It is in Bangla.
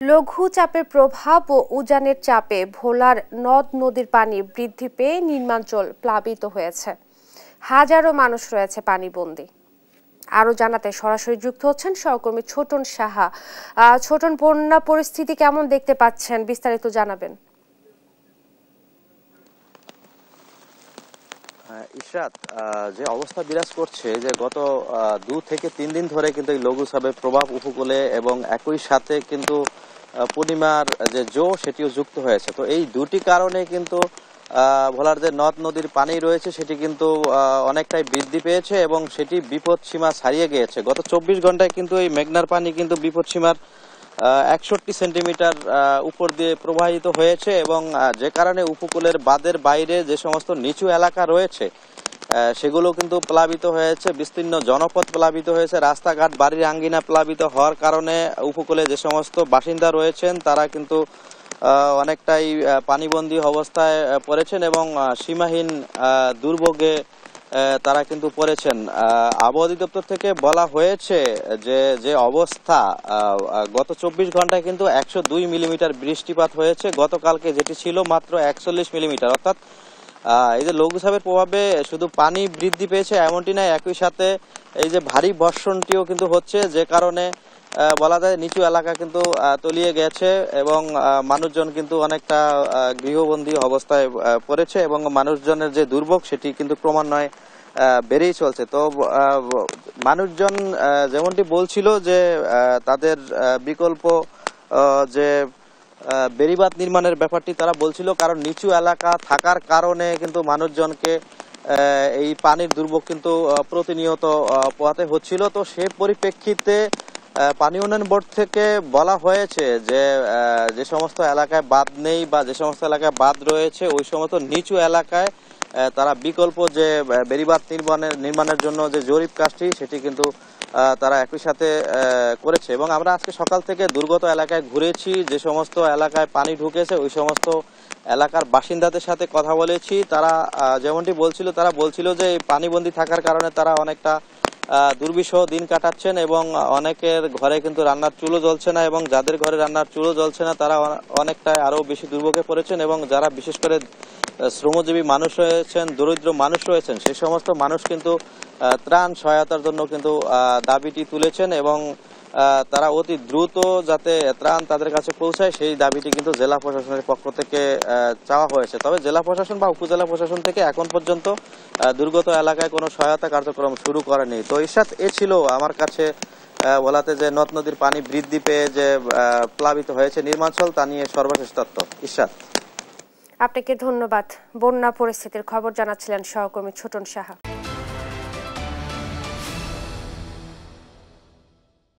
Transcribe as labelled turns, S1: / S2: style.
S1: লঘুচাপের প্রভাব ও উজানের চাপে ভোলার নদ নদীর পানি বৃদ্ধি পেয়ে নিম্নাঞ্চল প্লাবিত হয়েছে। হাজারো মানুষ রয়েছে পানিবন্দী। আরো জানাতে সরাসরি যুক্ত হচ্ছেন সহকর্মী ছোটন সাহা। ছোটন, বন্যা পরিস্থিতি কেমন দেখতে পাচ্ছেন, বিস্তারিত জানাবেন।
S2: ইশরাত, যে অবস্থা বিরাজ করছে যে গত 2 থেকে 3 দিন ধরে কিন্তু এই লঘুচাপের প্রভাব উপকূলে এবং একই সাথে কিন্তু পূর্ণিমার যে জো সেটিও যুক্ত হয়েছে। তো এই দুটি কারণে কিন্তু ভোলার যে নদ নদীর পানি রয়েছে সেটি কিন্তু অনেকটাই বৃদ্ধি পেয়েছে এবং সেটি বিপদ সীমা ছাড়িয়ে গিয়েছে। গত 24 ঘন্টায় কিন্তু এই মেঘনার পানি কিন্তু বিপদ সীমার 61 সেন্টিমিটার উপর দিয়ে প্রবাহিত হয়েছে এবং যে কারণে উপকূলের বাঁধের বাইরে যে সমস্ত নিচু এলাকা রয়েছে সেগুলো কিন্তু প্লাবিত হয়েছে, বিস্তীর্ণ জনপদ প্লাবিত হয়েছে, রাস্তাঘাট বাড়ির আঙ্গিনা প্লাবিত হওয়ার কারণে উপকূলে যে সমস্ত বাসিন্দা রয়েছেন তারা কিন্তু অনেকটাই পানিবন্দী অবস্থায় পড়েছেন এবং সীমাহীন দুর্ভোগে তারা কিন্তু পড়েছেন। আবহাওয়া অধিদপ্তর থেকে বলা হয়েছে যে যে অবস্থা গত 24 ঘন্টায় কিন্তু 102 মিলিমিটার বৃষ্টিপাত হয়েছে, গতকালকে যেটি ছিল মাত্র 41 মিলিমিটার। অর্থাৎ এই যে লঘুচাপের প্রভাবে শুধু পানি বৃদ্ধি পেয়েছে এমনটি নয়, একই সাথে এই যে ভারী বর্ষণটিও কিন্তু হচ্ছে, যে কারণে বলা যায় নিচু এলাকা কিন্তু তলিয়ে গেছে এবং মানুষজন কিন্তু অনেকটা গৃহবন্দী অবস্থায় পড়েছে এবং মানুষজনের যে দুর্ভোগ সেটি কিন্তু ক্রমান্বয়ে বেড়েই চলছে। তো মানুষজন যেমনটি বলছিল যে তাদের বিকল্প যে বেড়িবাঁধ নির্মাণের ব্যাপারটি তারা বলছিল, কারণ নিচু এলাকা থাকার কারণে কিন্তু মানুষজনকে এই পানির দুর্ভোগ কিন্তু প্রতিনিয়ত পোহাতে হচ্ছিল। তো সে পরিপ্রেক্ষিতে পানি উন্নয়ন বোর্ড থেকে বলা হয়েছে যে যে সমস্ত এলাকায় বাঁধ নেই বা যে সমস্ত এলাকায় বাঁধ রয়েছে ওই সমস্ত নিচু এলাকায় তারা বিকল্প যে বেড়িবাঁধ নির্মাণের জন্য যে জরিপ কাজটি সেটি কিন্তু তারা একই সাথে করেছে এবং আমরা আজকে সকাল থেকে দুর্গত এলাকায় ঘুরেছি, যে সমস্ত এলাকায় পানি ঢুকেছে ওই সমস্ত এলাকার বাসিন্দাদের সাথে কথা বলেছি। তারা যেমনটি বলছিল, তারা বলছিল যে এই পানিবন্দী থাকার কারণে তারা অনেকটা দুর্বিষহ দিন কাটাচ্ছেন এবং অনেকের ঘরে কিন্তু রান্নার চুলো জ্বলছে না এবং যাদের ঘরে রান্নার চুলো জ্বলছে না তারা অনেকটা আরো বেশি দুর্ভোগে পড়েছেন এবং যারা বিশেষ করে শ্রমজীবী মানুষ রয়েছেন, দরিদ্র মানুষ রয়েছেন, সেই সমস্ত মানুষ কিন্তু ত্রাণ সহায়তার জন্য কিন্তু দাবিটি তুলেছেন এবং তারা অতি দ্রুত যাতে ত্রাণ তাদের কাছে পৌঁছায় সেই দাবিটি কিন্তু জেলা প্রশাসনের পক্ষ থেকে চাওয়া হয়েছে। তবে জেলা প্রশাসন বা উপজেলা প্রশাসন থেকে এখন পর্যন্ত দুর্গত এলাকায় কোনো সহায়তা কার্যক্রম শুরু করেনি। তো ইরশাদ, এ ছিল আমার কাছে বলাতে যে নদ নদীর পানি বৃদ্ধি পেয়ে যে প্লাবিত হয়েছে নিম্নাঞ্চল, তা নিয়ে সর্বশেষ তথ্য। ইরশাদ,
S1: আপনাকে ধন্যবাদ। বন্যা পরিস্থিতির খবর জানাচ্ছিলেন সহকর্মী ছোটন সাহা।